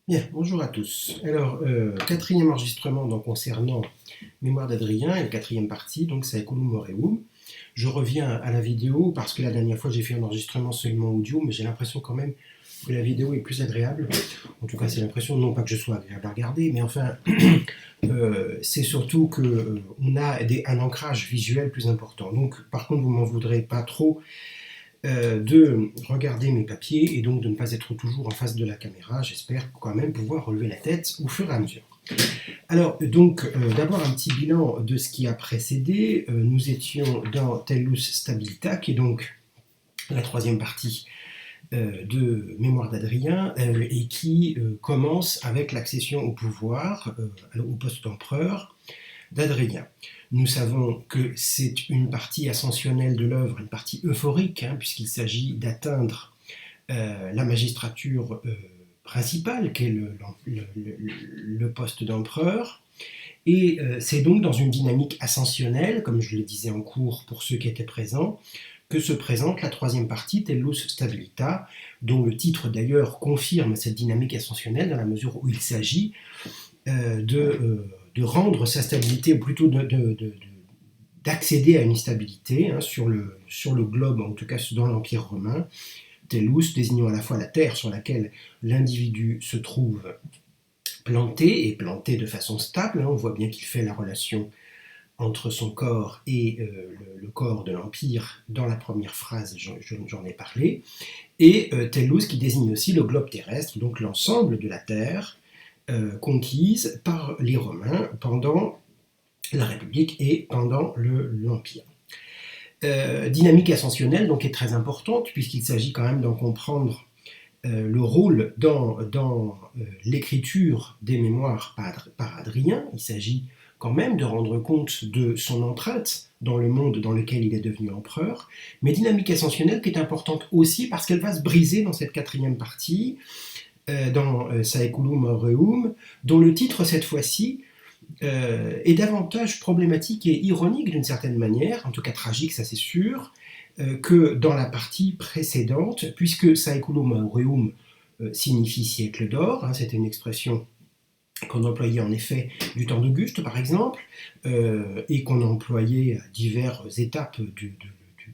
Bien, bonjour à tous. Alors, quatrième enregistrement donc, concernant Mémoire d'Adrien, et la quatrième partie, donc Saeculum Aureum. Je reviens à la vidéo parce que la dernière fois j'ai fait un enregistrement seulement audio, mais j'ai l'impression quand même que la vidéo est plus agréable. En tout cas, c'est l'impression, non pas que je sois agréable à regarder, mais enfin, c'est surtout qu'on a un ancrage visuel plus important. Donc, par contre, vous m'en voudrez pas trop de regarder mes papiers et donc de ne pas être toujours en face de la caméra. J'espère quand même pouvoir relever la tête au fur et à mesure. Alors, donc, d'abord un petit bilan de ce qui a précédé. Nous étions dans Tellus Stabilita, qui est donc la troisième partie de Mémoire d'Adrien, et qui commence avec l'accession au pouvoir, au poste d'empereur d'Adrien. Nous savons que c'est une partie ascensionnelle de l'œuvre, une partie euphorique, puisqu'il s'agit d'atteindre la magistrature principale, qui est le poste d'empereur. Et c'est donc dans une dynamique ascensionnelle, comme je le disais en cours pour ceux qui étaient présents, que se présente la troisième partie, Tellus Stabilita, dont le titre d'ailleurs confirme cette dynamique ascensionnelle dans la mesure où il s'agit de rendre sa stabilité, ou plutôt d'accéder à une stabilité sur le globe, en tout cas dans l'Empire romain. Tellus désignant à la fois la terre sur laquelle l'individu se trouve planté, et planté de façon stable. On voit bien qu'il fait la relation entre son corps et le corps de l'Empire dans la première phrase, j'en ai parlé. Et Tellus qui désigne aussi le globe terrestre, donc l'ensemble de la terre, conquise par les Romains pendant la République et pendant l'Empire. Dynamique ascensionnelle donc est très importante puisqu'il s'agit quand même d'en comprendre le rôle dans l'écriture des mémoires par Adrien. Il s'agit quand même de rendre compte de son empreinte dans le monde dans lequel il est devenu empereur, mais dynamique ascensionnelle qui est importante aussi parce qu'elle va se briser dans cette quatrième partie, dans Saeculum Aureum, dont le titre cette fois-ci est davantage problématique et ironique d'une certaine manière, en tout cas tragique, ça c'est sûr, que dans la partie précédente, puisque Saeculum Aureum signifie siècle d'or, c'était une expression qu'on employait en effet du temps d'Auguste par exemple, et qu'on employait à diverses étapes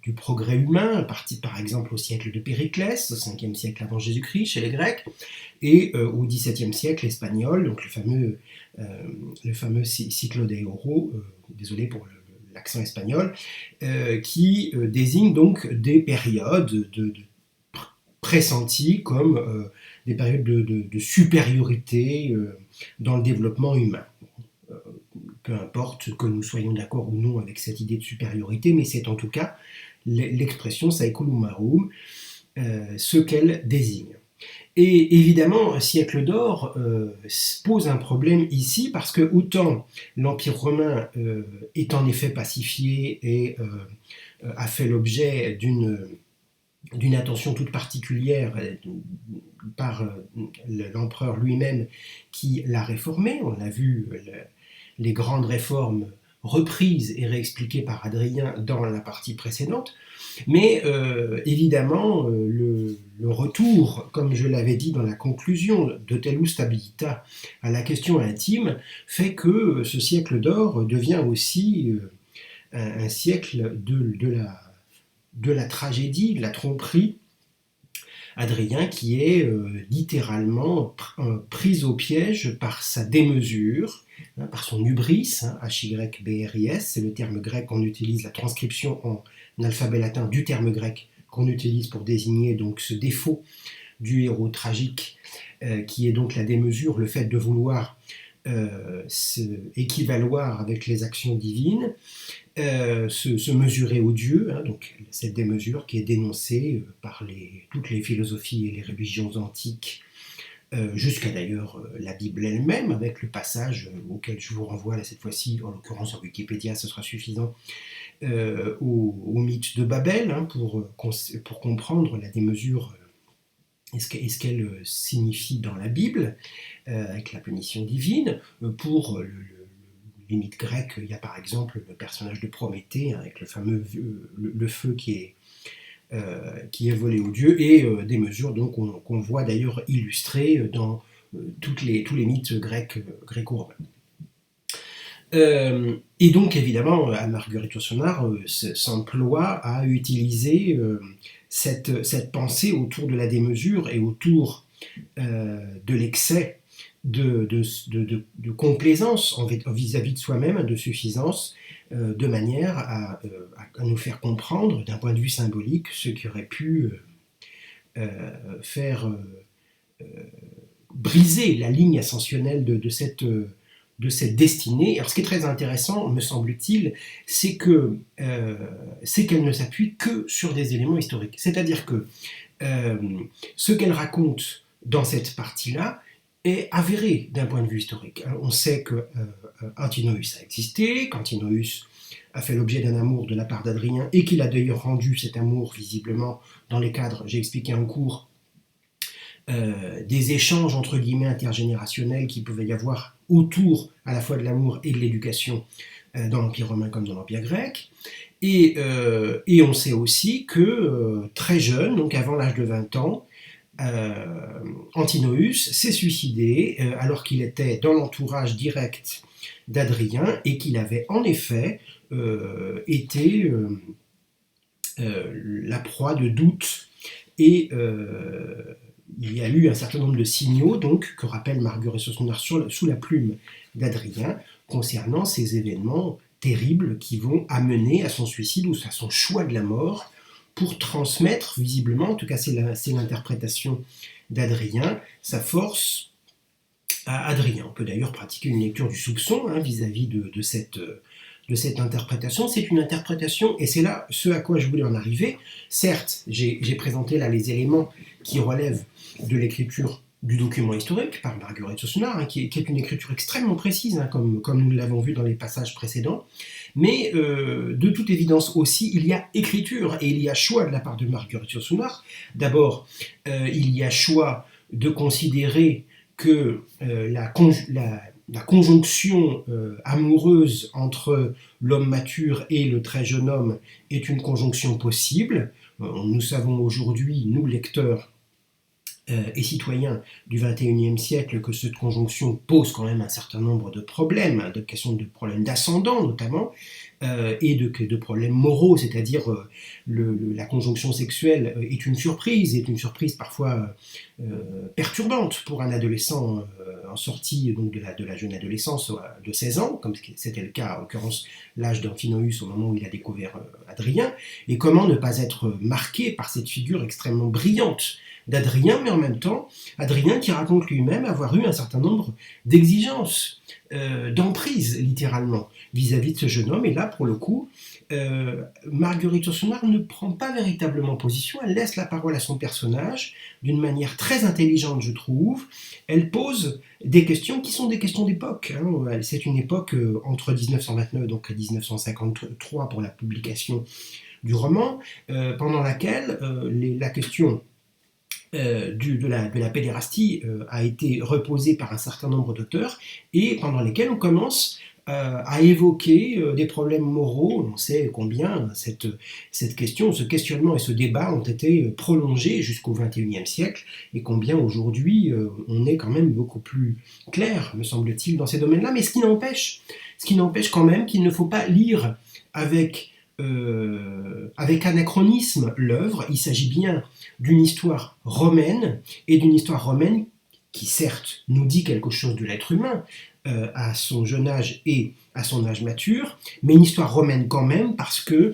du progrès humain, parti par exemple au siècle de Périclès, au 5e siècle avant Jésus-Christ chez les Grecs, et au XVIIe siècle espagnol, donc le fameux Ciclo de Oro, désolé pour l'accent espagnol, qui désigne donc des périodes de pressenties comme des périodes de supériorité dans le développement humain. Peu importe que nous soyons d'accord ou non avec cette idée de supériorité, mais c'est en tout cas l'expression Saeculum Aureum, ce qu'elle désigne. Et évidemment, un siècle d'or pose un problème ici, parce que autant l'Empire romain est en effet pacifié et a fait l'objet d'une attention toute particulière par l'empereur lui-même qui l'a réformé. On a vu les grandes réformes reprises et réexpliquées par Adrien dans la partie précédente. Mais évidemment, le retour, comme je l'avais dit dans la conclusion de Tellus Stabilita, à la question intime, fait que ce siècle d'or devient aussi un siècle de la tragédie, de la tromperie. Adrien qui est littéralement pris au piège par sa démesure, par son hubris, H-Y-B-R-I-S, c'est le terme grec qu'on utilise, la transcription en alphabet latin du terme grec qu'on utilise pour désigner donc ce défaut du héros tragique, qui est donc la démesure, le fait de vouloir se équivaloir avec les actions divines, se mesurer aux dieux, donc cette démesure qui est dénoncée par toutes les philosophies et les religions antiques, jusqu'à d'ailleurs la Bible elle-même, avec le passage auquel je vous renvoie là cette fois-ci, en l'occurrence sur Wikipédia, ce sera suffisant, au mythe de Babel, pour comprendre la démesure et ce qu'elle signifie dans la Bible, avec la punition divine. Pour les mythes grecs, il y a par exemple le personnage de Prométhée, avec le fameux le feu qui est volé aux dieux, et des mesures donc qu'on voit d'ailleurs illustrées dans tous les mythes gréco-romains. Et donc évidemment, Marguerite Yourcenar s'emploie à utiliser cette pensée autour de la démesure et autour de l'excès de complaisance vis-à-vis de soi-même, de suffisance, de manière à nous faire comprendre d'un point de vue symbolique ce qui aurait pu faire briser la ligne ascensionnelle de cette destinée. Alors ce qui est très intéressant, me semble-t-il, c'est qu'elle ne s'appuie que sur des éléments historiques. C'est-à-dire que ce qu'elle raconte dans cette partie-là est avéré d'un point de vue historique. On sait que Antinoüs a existé, qu'Antinoüs a fait l'objet d'un amour de la part d'Adrien, et qu'il a d'ailleurs rendu cet amour visiblement dans les cadres, j'ai expliqué en cours, des échanges entre guillemets intergénérationnels qui pouvaient y avoir autour à la fois de l'amour et de l'éducation dans l'Empire romain comme dans l'Empire grec. Et on sait aussi que très jeune, donc avant l'âge de 20 ans, Antinoüs s'est suicidé alors qu'il était dans l'entourage direct d'Adrien et qu'il avait en effet été la proie de doutes et il y a eu un certain nombre de signaux donc, que rappelle Marguerite Yourcenar sous la plume d'Adrien concernant ces événements terribles qui vont amener à son suicide ou à son choix de la mort pour transmettre visiblement, en tout cas c'est l'interprétation d'Adrien, sa force à Adrien. On peut d'ailleurs pratiquer une lecture du soupçon vis-à-vis de cette interprétation. C'est une interprétation, et c'est là ce à quoi je voulais en arriver. Certes, j'ai présenté là les éléments qui relèvent de l'écriture du document historique par Marguerite Yourcenar, qui est une écriture extrêmement précise, comme nous l'avons vu dans les passages précédents, mais de toute évidence aussi, il y a écriture, et il y a choix de la part de Marguerite Yourcenar. D'abord, il y a choix de considérer que la conjonction amoureuse entre l'homme mature et le très jeune homme est une conjonction possible. Nous savons aujourd'hui, nous lecteurs et citoyens du XXIe siècle, que cette conjonction pose quand même un certain nombre de problèmes, de questions de problèmes d'ascendant notamment, et de problèmes moraux, c'est-à-dire la conjonction sexuelle est une surprise parfois perturbante pour un adolescent en sortie donc, de la jeune adolescence de 16 ans, comme c'était le cas en l'occurrence l'âge d'Antinoüs au moment où il a découvert Adrien, et comment ne pas être marqué par cette figure extrêmement brillante d'Adrien, mais en même temps, Adrien qui raconte lui-même avoir eu un certain nombre d'exigences, d'emprise littéralement, vis-à-vis de ce jeune homme, et là pour le coup, Marguerite Yourcenar ne prend pas véritablement position, elle laisse la parole à son personnage, d'une manière très intelligente je trouve, elle pose des questions qui sont des questions d'époque, c'est une époque entre 1929 donc 1953 pour la publication du roman, pendant laquelle la question de la pédérastie a été reposée par un certain nombre d'auteurs et pendant lesquels on commence à évoquer des problèmes moraux. On sait combien cette question, ce questionnement et ce débat ont été prolongés jusqu'au XXIe siècle et combien aujourd'hui on est quand même beaucoup plus clair, me semble-t-il, dans ces domaines-là. Mais ce qui n'empêche quand même qu'il ne faut pas lire avec anachronisme l'œuvre. Il s'agit bien d'une histoire romaine, et d'une histoire romaine qui certes nous dit quelque chose de l'être humain à son jeune âge et à son âge mature, mais une histoire romaine quand même, parce que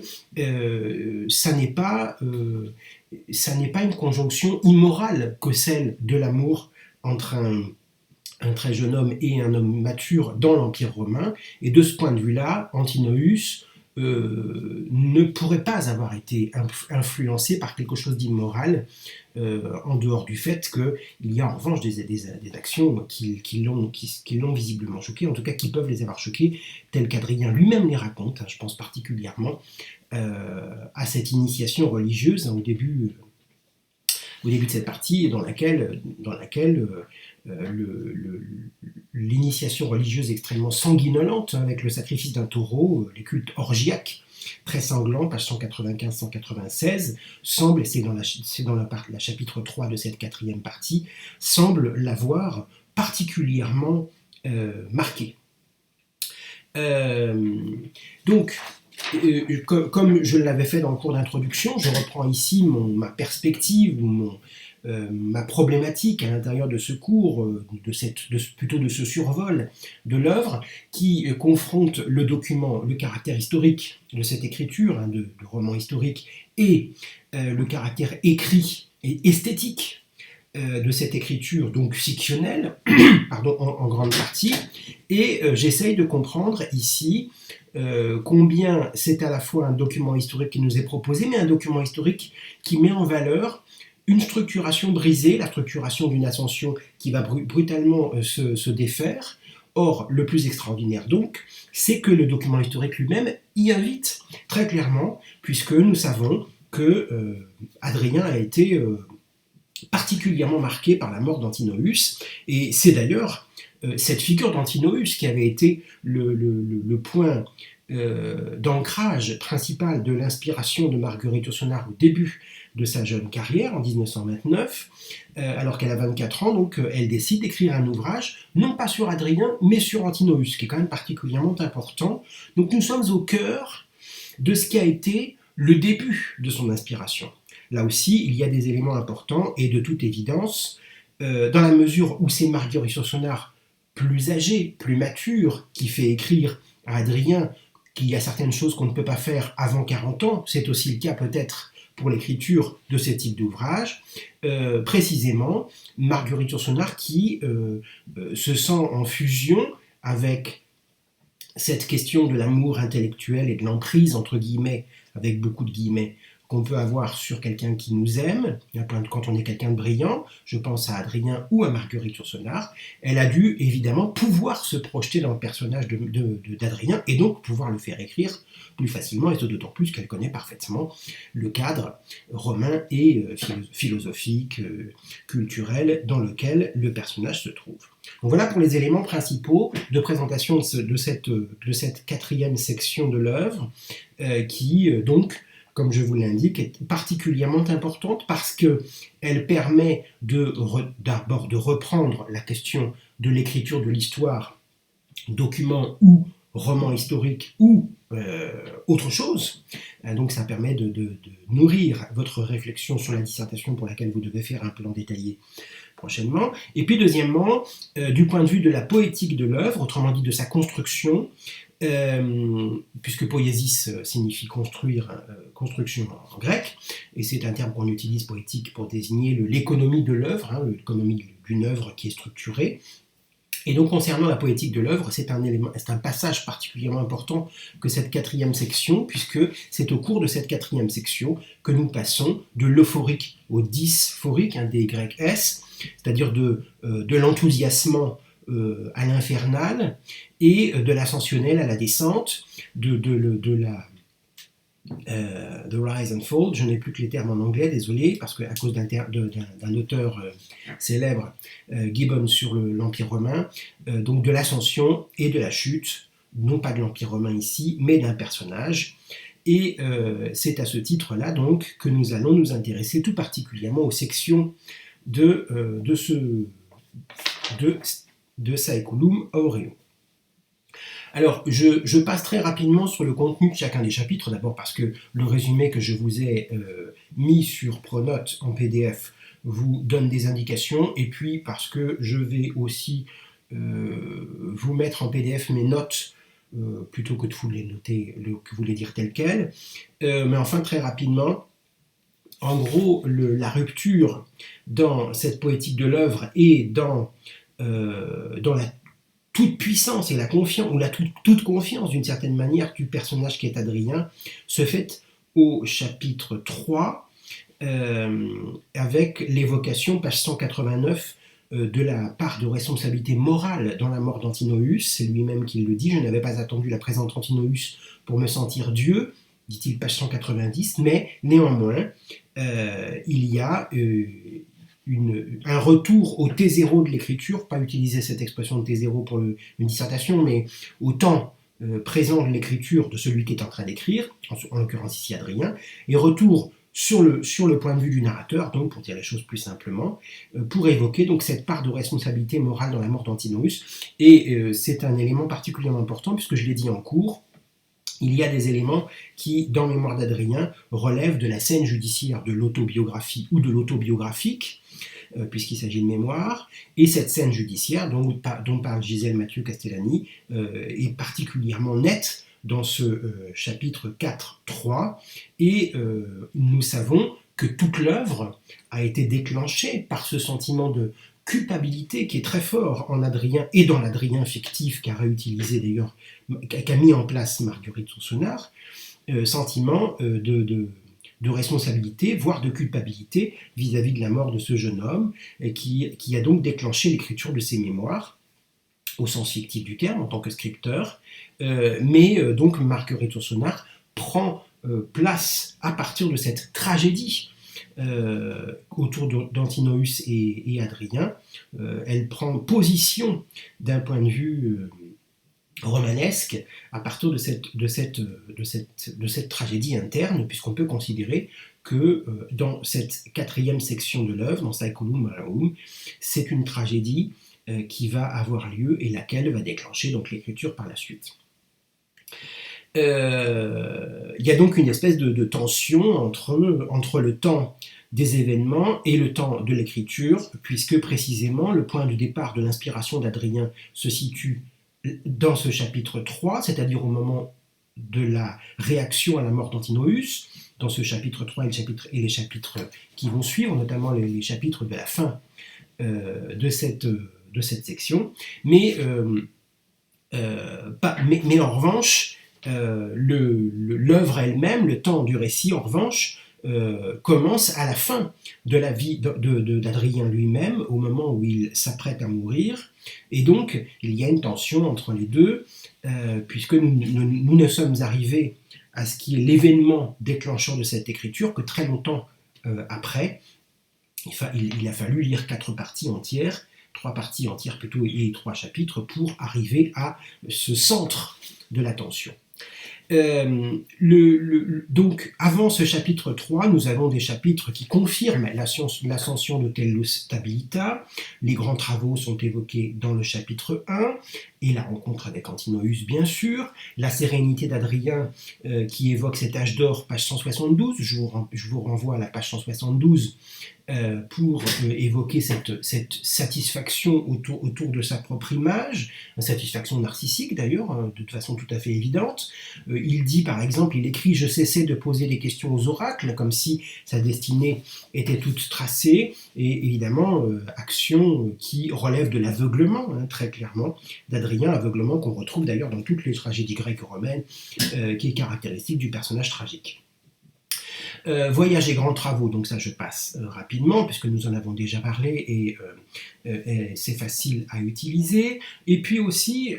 ça n'est pas une conjonction immorale que celle de l'amour entre un très jeune homme et un homme mature dans l'Empire romain, et de ce point de vue-là, Antinoüs ne pourrait pas avoir été influencé par quelque chose d'immoral, en dehors du fait qu'il y a en revanche des actions qui l'ont visiblement choqué, en tout cas qui peuvent les avoir choqués, tel qu'Adrien lui-même les raconte. Je pense particulièrement à cette initiation religieuse au début de cette partie, dans laquelle l'initiation religieuse extrêmement sanguinolente, avec le sacrifice d'un taureau, les cultes orgiaques, très sanglants, page 195-196, semble, et c'est dans la chapitre 3 de cette quatrième partie, semble l'avoir particulièrement marqué. Donc, comme je l'avais fait dans le cours d'introduction, je reprends ici ma perspective, ma problématique à l'intérieur de ce cours, plutôt de ce survol de l'œuvre, qui confronte le document, le caractère historique de cette écriture, de roman historique, et le caractère écrit et esthétique de cette écriture, donc fictionnelle, pardon, en grande partie, et j'essaye de comprendre ici combien c'est à la fois un document historique qui nous est proposé, mais un document historique qui met en valeur une structuration brisée, la structuration d'une ascension qui va brutalement se défaire. Or, le plus extraordinaire donc, c'est que le document historique lui-même y invite très clairement, puisque nous savons que Hadrien a été particulièrement marqué par la mort d'Antinoüs, et c'est d'ailleurs cette figure d'Antinoüs qui avait été le point d'ancrage principal de l'inspiration de Marguerite Yourcenar au début de sa jeune carrière, en 1929, alors qu'elle a 24 ans, donc elle décide d'écrire un ouvrage, non pas sur Hadrien, mais sur Antinoüs, qui est quand même particulièrement important. Donc nous sommes au cœur de ce qui a été le début de son inspiration. Là aussi, il y a des éléments importants, et de toute évidence, dans la mesure où c'est Marguerite Yourcenar plus âgée, plus mature, qui fait écrire à Hadrien qu'il y a certaines choses qu'on ne peut pas faire avant 40 ans, c'est aussi le cas peut-être pour l'écriture de ce type d'ouvrage, précisément Marguerite Yourcenar qui se sent en fusion avec cette question de l'amour intellectuel et de l'emprise, entre guillemets, avec beaucoup de guillemets, qu'on peut avoir sur quelqu'un qui nous aime, quand on est quelqu'un de brillant, je pense à Hadrien ou à Marguerite Yourcenar, elle a dû évidemment pouvoir se projeter dans le personnage d'Hadrien et donc pouvoir le faire écrire plus facilement, et d'autant plus qu'elle connaît parfaitement le cadre romain et philosophique, culturel dans lequel le personnage se trouve. Donc voilà pour les éléments principaux de présentation de cette quatrième section de l'œuvre qui donc, comme je vous l'indique, est particulièrement importante parce qu'elle permet d'abord de reprendre la question de l'écriture de l'histoire, document ou roman historique ou autre chose. Donc ça permet de nourrir votre réflexion sur la dissertation pour laquelle vous devez faire un plan détaillé prochainement. Et puis deuxièmement, du point de vue de la poétique de l'œuvre, autrement dit de sa construction, puisque poiesis signifie construire, construction en grec, et c'est un terme qu'on utilise poétique pour désigner l'économie de l'œuvre, l'économie d'une œuvre qui est structurée. Et donc concernant la poétique de l'œuvre, c'est un passage particulièrement important que cette quatrième section, puisque c'est au cours de cette quatrième section que nous passons de l'euphorique au dysphorique, des grecs S, c'est-à-dire de l'enthousiasmant à l'infernal et de l'ascensionnel à la descente, de la The Rise and Fall, je n'ai plus que les termes en anglais, désolé, parce qu'à cause d'un auteur célèbre, Gibbon sur l'Empire romain, donc de l'ascension et de la chute, non pas de l'Empire romain ici, mais d'un personnage. Et c'est à ce titre-là donc que nous allons nous intéresser tout particulièrement aux sections de Saeculum Aureum. Alors, je passe très rapidement sur le contenu de chacun des chapitres, d'abord parce que le résumé que je vous ai mis sur Pronote en PDF vous donne des indications, et puis parce que je vais aussi vous mettre en PDF mes notes, plutôt que de vous les noter, que vous les dire telles quelles. Mais enfin, très rapidement, en gros, la rupture dans cette poétique de l'œuvre et dans la toute puissance et la confiance, ou la toute confiance d'une certaine manière du personnage qui est Hadrien, se fait au chapitre 3, avec l'évocation, page 189, de la part de responsabilité morale dans la mort d'Antinoüs. C'est lui-même qui le dit: « Je n'avais pas attendu la présence d'Antinoüs pour me sentir Dieu », dit-il, page 190, mais néanmoins, il y a un retour au T0 de l'écriture, pas utiliser cette expression de T0 pour une dissertation, mais au temps présent de l'écriture de celui qui est en train d'écrire, en l'occurrence ici Hadrien, et retour sur le point de vue du narrateur, donc pour dire les choses plus simplement, pour évoquer donc cette part de responsabilité morale dans la mort d'Antinous. Et c'est un élément particulièrement important, puisque je l'ai dit en cours, il y a des éléments qui, dans Mémoire d'Adrien, relèvent de la scène judiciaire de l'autobiographie ou de l'autobiographique, puisqu'il s'agit de mémoire, et cette scène judiciaire dont parle Gisèle Mathieu Castellani est particulièrement nette dans ce chapitre 4-3, et nous savons que toute l'œuvre a été déclenchée par ce sentiment de culpabilité qui est très fort en Adrien et dans l'Adrien fictif qu'a réutilisé d'ailleurs, qu'a mis en place Marguerite Yourcenar, sentiment de responsabilité, voire de culpabilité vis-à-vis de la mort de ce jeune homme, qui a donc déclenché l'écriture de ses mémoires, au sens fictif du terme, en tant que scripteur, mais donc Marguerite Yourcenar prend place à partir de cette tragédie autour d'Antinoüs et Adrien. Elle prend position d'un point de vue romanesque à partir de cette tragédie interne, puisqu'on peut considérer que dans cette quatrième section de l'œuvre, dans Saeculum Maelaum, c'est une tragédie qui va avoir lieu et laquelle va déclencher donc l'écriture par la suite. Il y a donc une espèce de tension entre le temps des événements et le temps de l'écriture, puisque précisément le point de départ de l'inspiration d'Adrien se situe dans ce chapitre 3, c'est-à-dire au moment de la réaction à la mort d'Antinoüs, dans ce chapitre 3 et les chapitres qui vont suivre, notamment les chapitres de la fin de cette section, mais en revanche, l'œuvre elle-même, le temps du récit, en revanche, commence à la fin de la vie d'Adrien lui-même, au moment où il s'apprête à mourir, et donc il y a une tension entre les deux, puisque nous ne sommes arrivés à ce qui est l'événement déclencheur de cette écriture que très longtemps après. Il a fallu lire 4 parties entières, 3 parties entières plutôt et 3 chapitres pour arriver à ce centre de la tension. Donc, avant ce chapitre 3, nous avons des chapitres qui confirment l'ascension de Tellus Stabilita. Les grands travaux sont évoqués dans le chapitre 1, et la rencontre avec Antinoüs, bien sûr. La sérénité d'Adrien, qui évoque cet âge d'or, page 172. Je vous renvoie à la page 172 pour évoquer cette satisfaction autour de sa propre image, une satisfaction narcissique d'ailleurs, de façon tout à fait évidente. Il dit par exemple, il écrit « Je cessais de poser des questions aux oracles », comme si sa destinée était toute tracée, et évidemment, action qui relève de l'aveuglement, très clairement, d'Adrien, aveuglement qu'on retrouve d'ailleurs dans toutes les tragédies grecques et romaines, qui est caractéristique du personnage tragique. Voyage et grands travaux, donc ça je passe rapidement puisque nous en avons déjà parlé et c'est facile à utiliser. Et puis aussi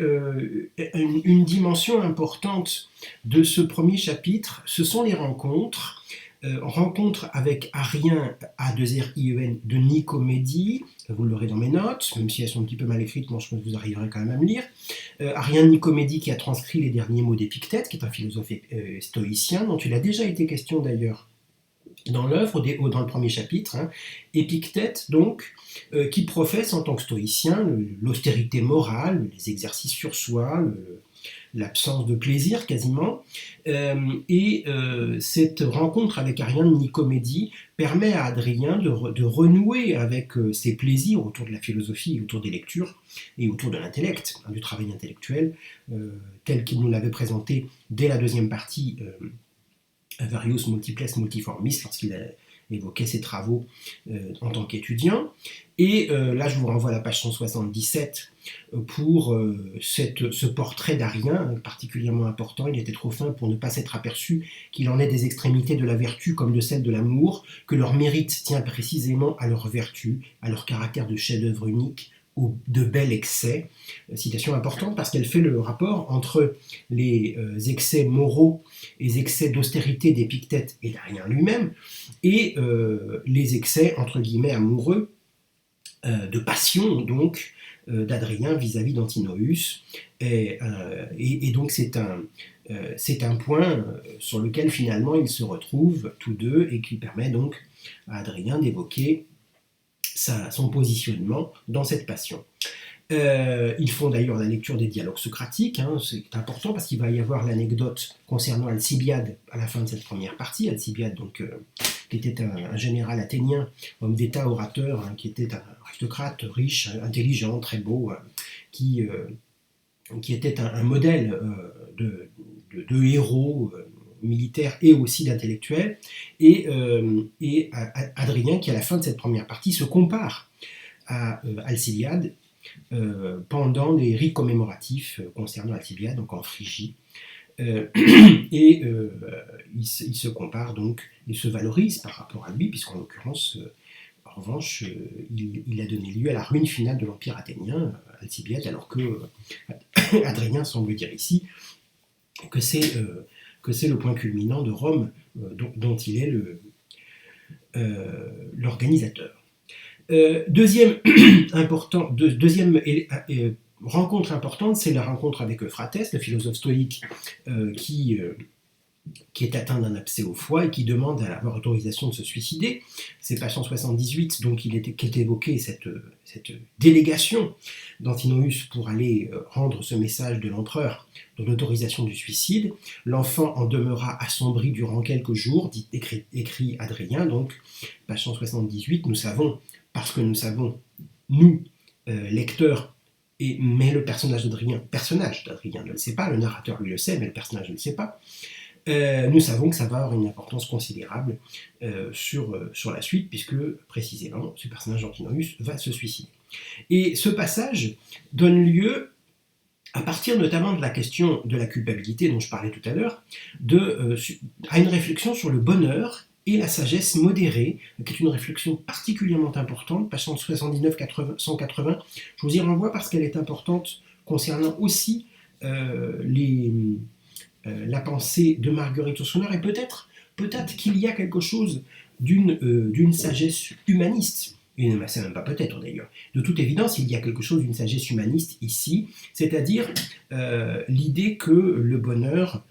une dimension importante de ce premier chapitre, ce sont les rencontres. Rencontre avec Arien, A2RIEN, de Nicomédie, vous l'aurez dans mes notes, même si elles sont un petit peu mal écrites, moi je pense que vous arriverez quand même à me lire. Arien de Nicomédie qui a transcrit les derniers mots d'Épictète, qui est un philosophe stoïcien, dont il a déjà été question d'ailleurs dans l'œuvre, dans le premier chapitre, Épictète donc, qui professe en tant que stoïcien l'austérité morale, les exercices sur soi, l'absence de plaisir quasiment, et cette rencontre avec Arien de Nicomédie permet à Adrien de renouer avec ses plaisirs autour de la philosophie, autour des lectures et autour de l'intellect, du travail intellectuel, tel qu'il nous l'avait présenté dès la deuxième partie Varius Multiples Multiformis, lorsqu'il a évoqué ses travaux en tant qu'étudiant. Et là, je vous renvoie à la page 177 pour ce portrait d'Arien, particulièrement important. Il était trop fin pour ne pas s'être aperçu qu'il en est des extrémités de la vertu comme de celle de l'amour, que leur mérite tient précisément à leur vertu, à leur caractère de chef-d'œuvre unique, de bel excès. Citation importante parce qu'elle fait le rapport entre les excès moraux et les excès d'austérité d'Épictète et d'Arien lui-même et les excès entre guillemets amoureux de passion donc d'Adrien vis-à-vis d'Antinoüs et donc c'est c'est un point sur lequel finalement ils se retrouvent tous deux et qui permet donc à Adrien d'évoquer son positionnement dans cette passion. Ils font d'ailleurs la lecture des dialogues socratiques, hein, c'est important parce qu'il va y avoir l'anecdote concernant Alcibiade à la fin de cette première partie. Alcibiade, donc, qui était un général athénien, homme d'État, orateur, hein, qui était un aristocrate riche, intelligent, très beau, qui était un modèle de héros militaire et aussi d'intellectuel. Et Adrien, qui à la fin de cette première partie se compare à Alcibiade, pendant les rites commémoratifs concernant Alcibiade, donc en Phrygie. Il se compare donc, il se valorise par rapport à lui, puisqu'en l'occurrence, en revanche, il a donné lieu à la ruine finale de l'Empire athénien, Alcibiade, alors que Adrien semble dire ici que c'est le point culminant de Rome dont il est l'organisateur. Deuxième rencontre importante, c'est la rencontre avec Euphrate, le philosophe stoïque qui est atteint d'un abcès au foie et qui demande à avoir autorisation de se suicider. C'est page 178, donc qui est évoqué cette délégation d'Antinous pour aller rendre ce message de l'empereur de l'autorisation du suicide. L'enfant en demeura assombri durant quelques jours, écrit Adrien, donc page 178, nous savons, parce que nous savons, nous, lecteurs, mais le personnage d'Adrien ne le sait pas, le narrateur lui le sait, mais le personnage ne le sait pas, nous savons que ça va avoir une importance considérable sur la suite, puisque précisément ce personnage d'Antinous va se suicider. Et ce passage donne lieu, à partir notamment de la question de la culpabilité dont je parlais tout à l'heure, à une réflexion sur le bonheur et la sagesse modérée, qui est une réflexion particulièrement importante, page 179-180. Je vous y renvoie parce qu'elle est importante concernant aussi la pensée de Marguerite Yourcenar, et peut-être qu'il y a quelque chose d'une sagesse humaniste. Et c'est même pas peut-être d'ailleurs. De toute évidence, il y a quelque chose d'une sagesse humaniste ici, c'est-à-dire l'idée que le bonheur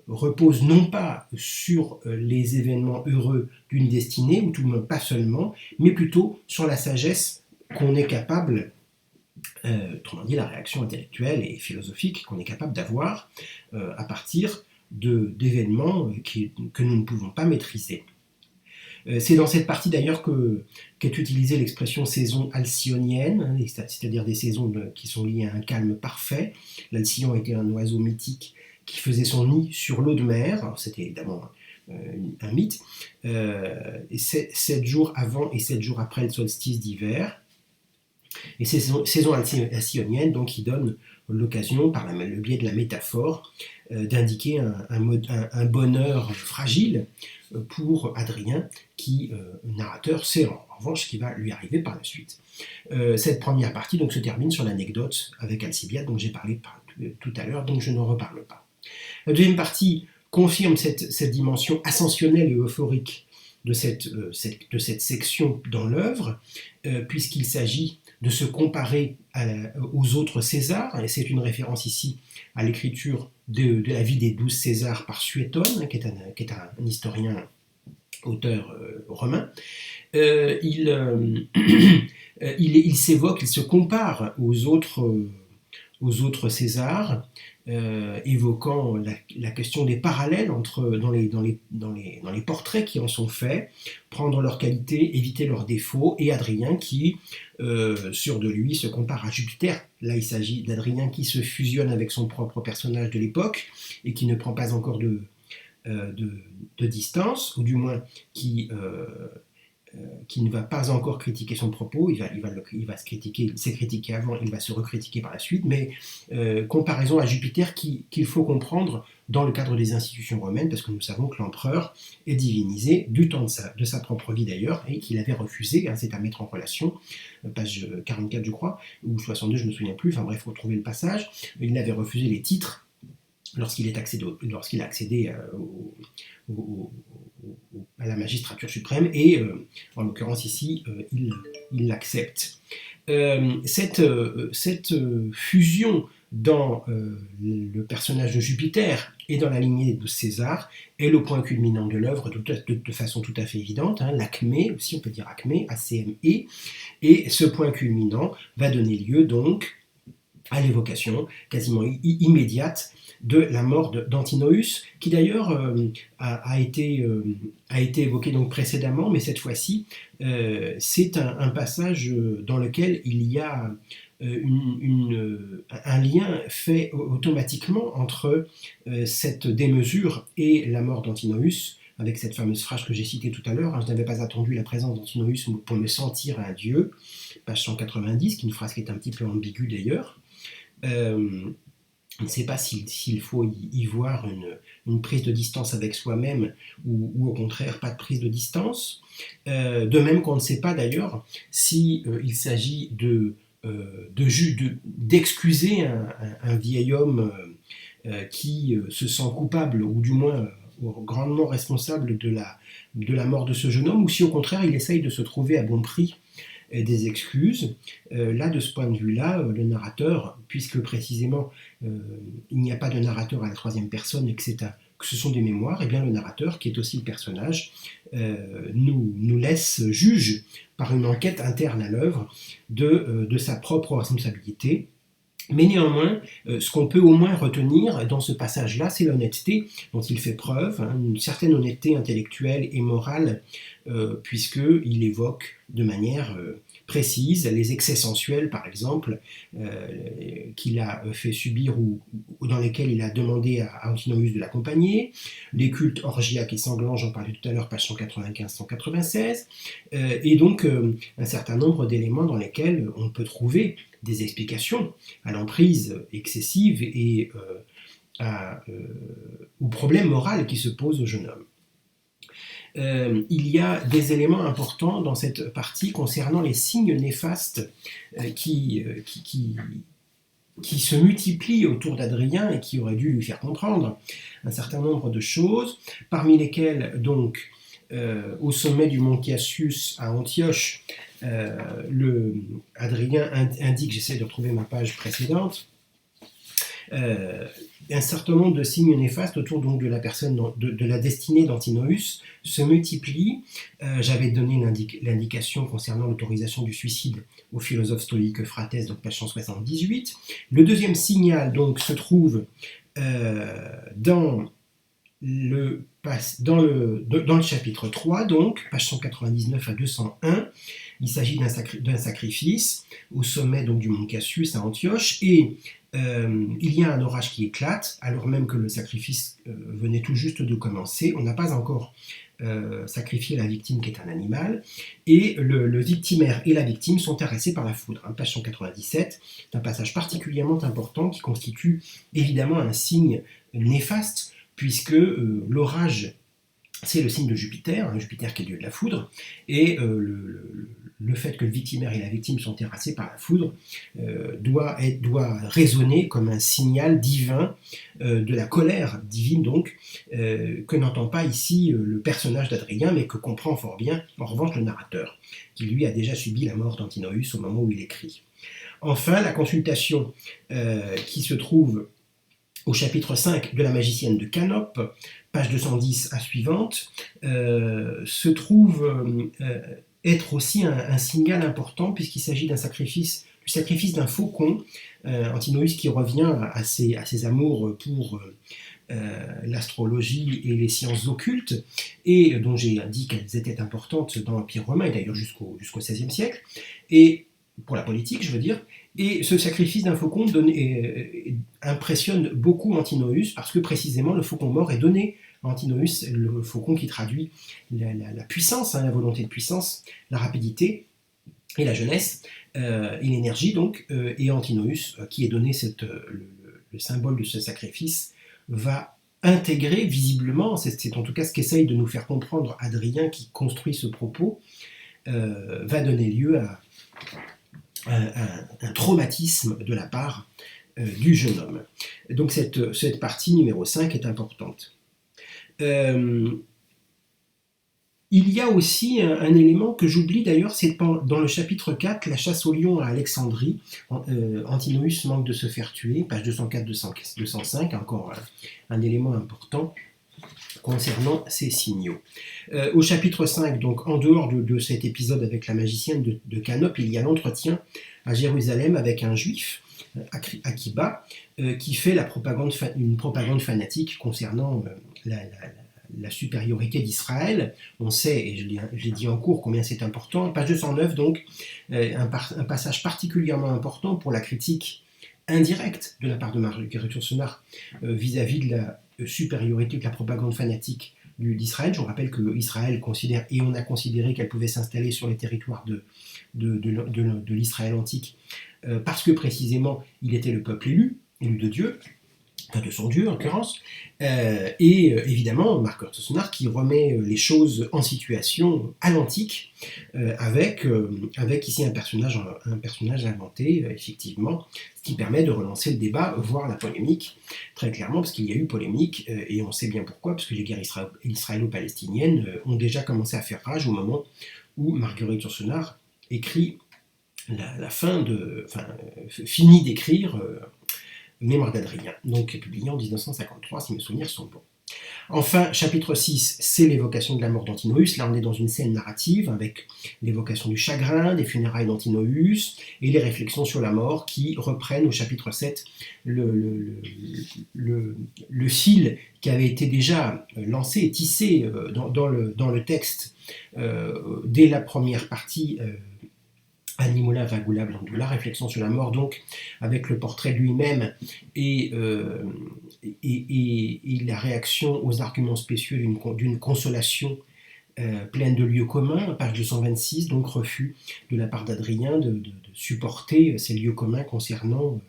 repose non pas sur les événements heureux d'une destinée, ou tout le monde pas seulement, mais plutôt sur la sagesse qu'on est capable, autrement dit la réaction intellectuelle et philosophique qu'on est capable d'avoir à partir d'événements que nous ne pouvons pas maîtriser. C'est dans cette partie d'ailleurs qu'est utilisée l'expression saison alcyonienne, hein, c'est-à-dire des saisons qui sont liées à un calme parfait. L'alcyon était un oiseau mythique qui faisait son nid sur l'eau de mer. Alors, c'était évidemment un mythe. 7 jours avant et 7 jours après le solstice d'hiver. Et ces saisons alcyoniennes, donc, qui donnent l'occasion, par le biais de la métaphore, d'indiquer un bonheur fragile pour Adrien, qui, narrateur, sait en revanche ce qui va lui arriver par la suite. Cette première partie donc, se termine sur l'anecdote avec Alcibiade, dont j'ai parlé tout à l'heure, donc je n'en reparle pas. La deuxième partie confirme cette dimension ascensionnelle et euphorique de cette section dans l'œuvre, puisqu'il s'agit de se comparer aux autres Césars, et c'est une référence ici à l'écriture de la vie des 12 Césars par Suétone, qui est un historien, auteur romain. Il s'évoque, il se compare aux autres Césars, évoquant la question des parallèles dans les portraits qui en sont faits, prendre leurs qualités, éviter leurs défauts, et Adrien qui, sûr de lui, se compare à Jupiter. Là, il s'agit d'Adrien qui se fusionne avec son propre personnage de l'époque et qui ne prend pas encore de distance, ou du moins qui ne va pas encore critiquer son propos, il va se critiquer, il s'est critiqué avant, il va se recritiquer par la suite, mais comparaison à Jupiter qu'il faut comprendre dans le cadre des institutions romaines, parce que nous savons que l'empereur est divinisé du temps de sa propre vie d'ailleurs, et qu'il avait refusé, hein, c'est à mettre en relation, page 44 je crois, ou 62 je ne me souviens plus, enfin bref, il faut trouver le passage, il avait refusé les titres lorsqu'il a accédé à la magistrature suprême, et en l'occurrence ici, il l'accepte. Cette fusion dans le personnage de Jupiter et dans la lignée de César est le point culminant de l'œuvre de façon tout à fait évidente, hein, l'acmé, aussi on peut dire acmé, A-C-M-E, et ce point culminant va donner lieu donc à l'évocation quasiment immédiate de la mort d'Antinoüs, qui d'ailleurs a été évoqué donc précédemment, mais cette fois-ci, c'est un passage dans lequel il y a un lien fait automatiquement entre cette démesure et la mort d'Antinoüs, avec cette fameuse phrase que j'ai citée tout à l'heure, hein, je n'avais pas attendu la présence d'Antinoüs pour me sentir un dieu, page 190, qui est une phrase qui est un petit peu ambiguë d'ailleurs. On ne sait pas s'il faut y voir une prise de distance avec soi-même ou au contraire pas de prise de distance. De même qu'on ne sait pas d'ailleurs s'il s'agit d'excuser un vieil homme qui se sent coupable ou du moins grandement responsable de la mort de ce jeune homme, ou si au contraire il essaye de se trouver à bon prix des excuses. Là, de ce point de vue-là, le narrateur, puisque précisément il n'y a pas de narrateur à la troisième personne et que ce sont des mémoires, et bien le narrateur, qui est aussi le personnage, nous laisse juge par une enquête interne à l'œuvre de sa propre responsabilité. Mais néanmoins, ce qu'on peut au moins retenir dans ce passage-là, c'est l'honnêteté dont il fait preuve, hein, une certaine honnêteté intellectuelle et morale, puisqu'il évoque de manière précise les excès sensuels, par exemple, qu'il a fait subir ou dans lesquels il a demandé à Antinoüs de l'accompagner, les cultes orgiaques et sanglants, j'en parlais tout à l'heure, page 195-196, et donc un certain nombre d'éléments dans lesquels on peut trouver des explications à l'emprise excessive et au problème moral qui se pose au jeune homme. Il y a des éléments importants dans cette partie concernant les signes néfastes qui se multiplient autour d'Adrien et qui auraient dû lui faire comprendre un certain nombre de choses, parmi lesquelles donc au sommet du mont Cassius à Antioche, Adrien indique, j'essaie de retrouver ma page précédente, un certain nombre de signes néfastes autour donc de la personne, de la destinée d'Antinoüs se multiplient. J'avais donné l'indication concernant l'autorisation du suicide au philosophe stoïque Phraates, donc page 178. Le deuxième signal donc se trouve dans le chapitre 3, donc, page 199 à 201, il s'agit d'un sacrifice au sommet donc, du mont Cassius à Antioche, et il y a un orage qui éclate, alors même que le sacrifice venait tout juste de commencer. On n'a pas encore sacrifié la victime qui est un animal, et le victimaire et la victime sont terrassés par la foudre. Page 197, c'est un passage particulièrement important qui constitue évidemment un signe néfaste, puisque l'orage, c'est le signe de Jupiter, Jupiter qui est dieu de la foudre, et le fait que le victimaire et la victime sont terrassés par la foudre doit résonner comme un signal divin de la colère divine, donc, que n'entend pas ici le personnage d'Adrien, mais que comprend fort bien, en revanche, le narrateur, qui lui a déjà subi la mort d'Antinoüs au moment où il écrit. Enfin, la consultation qui se trouve au chapitre 5 de la magicienne de Canope, page 210 à suivante, se trouve être aussi un signal important puisqu'il s'agit du sacrifice d'un faucon, Antinoüs qui revient à ses amours pour l'astrologie et les sciences occultes, et dont j'ai dit qu'elles étaient importantes dans l'Empire romain, et d'ailleurs jusqu'au XVIe siècle, et pour la politique, je veux dire, et ce sacrifice d'un faucon impressionne beaucoup Antinoüs, parce que précisément le faucon mort est donné à Antinoüs, le faucon qui traduit la puissance, la volonté de puissance, la rapidité et la jeunesse, et l'énergie donc, et Antinoüs, qui est donné le symbole de ce sacrifice, va intégrer visiblement, c'est en tout cas ce qu'essaye de nous faire comprendre Adrien qui construit ce propos, va donner lieu à un traumatisme de la part du jeune homme. Donc cette partie numéro 5 est importante. Il y a aussi un élément que j'oublie d'ailleurs, c'est dans le chapitre 4, la chasse au lion à Alexandrie. Antinous manque de se faire tuer, page 204-205, encore un élément important concernant ces signaux. Au chapitre 5, donc en dehors de cet épisode avec la magicienne de Canope, il y a l'entretien à Jérusalem avec un juif, Akiba, qui fait une propagande fanatique concernant la supériorité d'Israël. On sait, et je l'ai dit en cours, combien c'est important. Page 209, donc, un passage particulièrement important pour la critique indirecte de la part de Marguerite Yourcenar vis-à-vis de la supériorité de la propagande fanatique d'Israël. Je vous rappelle que Israël considère, et on a considéré qu'elle pouvait s'installer sur les territoires de l'Israël antique, parce que précisément il était le peuple élu de Dieu, enfin de son Dieu en l'occurrence, et évidemment Marguerite Yourcenar qui remet les choses en situation à l'antique, avec ici un personnage inventé, effectivement, ce qui permet de relancer le débat, voire la polémique, très clairement, parce qu'il y a eu polémique, et on sait bien pourquoi, parce que les guerres israélo-palestiniennes ont déjà commencé à faire rage au moment où Marguerite Yourcenar écrit finit d'écrire Mémoire d'Adrien, donc publié en 1953, si mes souvenirs sont bons. Enfin, chapitre 6, c'est l'évocation de la mort d'Antinoüs. Là, on est dans une scène narrative avec l'évocation du chagrin, des funérailles d'Antinoüs et les réflexions sur la mort qui reprennent au chapitre 7 le fil qui avait été déjà lancé et tissé dans le texte dès la première partie. Animola Vagula Blandula, réflexion sur la mort, donc avec le portrait de lui-même et la réaction aux arguments spécieux d'une consolation pleine de lieux communs, page 226, donc refus de la part d'Adrien de supporter ces lieux communs concernant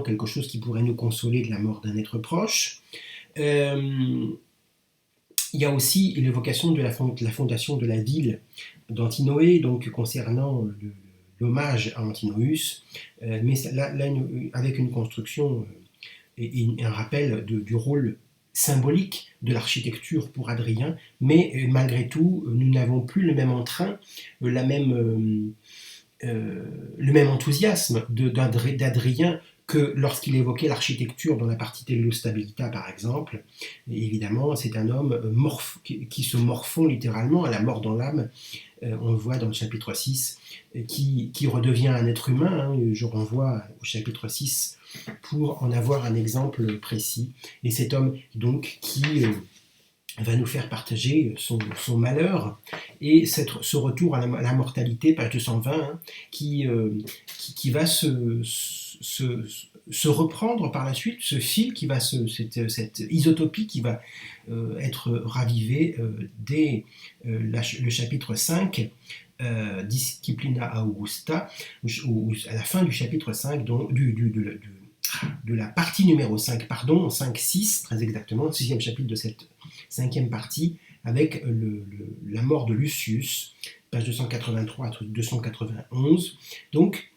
quelque chose qui pourrait nous consoler de la mort d'un être proche. Il y a aussi l'évocation de la fondation de la ville d'Antinoé, donc concernant l'hommage à Antinoüs, mais là, avec une construction et un rappel du rôle symbolique de l'architecture pour Adrien, mais malgré tout, nous n'avons plus le même entrain, le même enthousiasme d'Adrien que lorsqu'il évoquait l'architecture dans la partie Tellostabilita, par exemple. Et évidemment, c'est un homme qui se morfond littéralement à la mort dans l'âme. On le voit dans le chapitre 6, qui redevient un être humain. Je renvoie au chapitre 6 pour en avoir un exemple précis. Et cet homme, donc, qui va nous faire partager son malheur et ce retour à la mortalité, page 220, qui va se reprendre par la suite, ce fil qui va cette isotopie qui va être ravivée dès le chapitre 5, Disciplina Augusta, à la fin du chapitre 5, donc, de la partie numéro 5, 5-6, très exactement, le 6e chapitre de cette 5e partie, avec la mort de Lucius, page 283 à 291. Donc,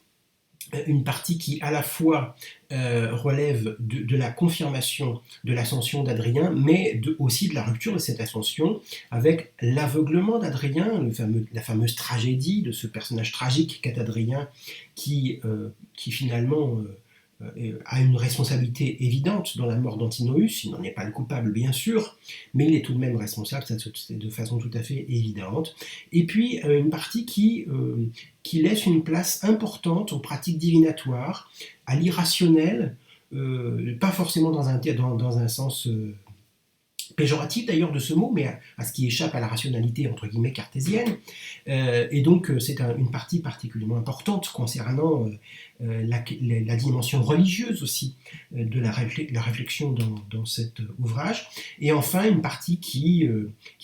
une partie qui à la fois relève de la confirmation de l'ascension d'Adrien, mais aussi de la rupture de cette ascension, avec l'aveuglement d'Adrien, la fameuse tragédie de ce personnage tragique qu'est Adrien, qui finalement a une responsabilité évidente dans la mort d'Antinoüs. Il n'en est pas le coupable, bien sûr, mais il est tout de même responsable, de façon tout à fait évidente. Et puis, une partie qui laisse une place importante aux pratiques divinatoires, à l'irrationnel, pas forcément dans un sens péjoratif d'ailleurs de ce mot, mais à ce qui échappe à la rationalité entre guillemets cartésienne. Et donc c'est une partie particulièrement importante concernant la dimension religieuse aussi de la réflexion dans cet ouvrage. Et enfin une partie qui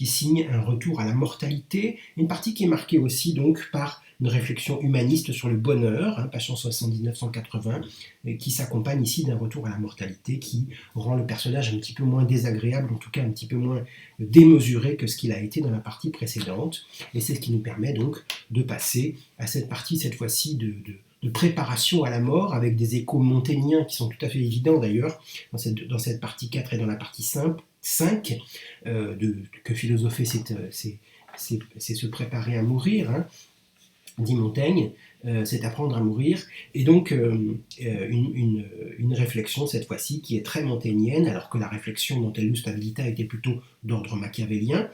signe un retour à la mortalité, une partie qui est marquée aussi donc par une réflexion humaniste sur le bonheur, page 179-180, qui s'accompagne ici d'un retour à la mortalité qui rend le personnage un petit peu moins désagréable, en tout cas un petit peu moins démesuré que ce qu'il a été dans la partie précédente. Et c'est ce qui nous permet donc de passer à cette partie, cette fois-ci, de préparation à la mort, avec des échos montaigniens qui sont tout à fait évidents d'ailleurs, dans cette partie 4 et dans la partie 5, 5, que philosopher c'est se préparer à mourir, hein, dit Montaigne, c'est apprendre à mourir, et donc une réflexion cette fois-ci qui est très montaignienne, alors que la réflexion Montellus Habilita était plutôt d'ordre machiavélien,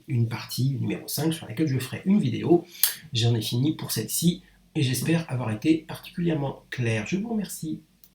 une partie numéro 5 sur laquelle je ferai une vidéo. J'en ai fini pour celle-ci, et j'espère avoir été particulièrement clair. Je vous remercie.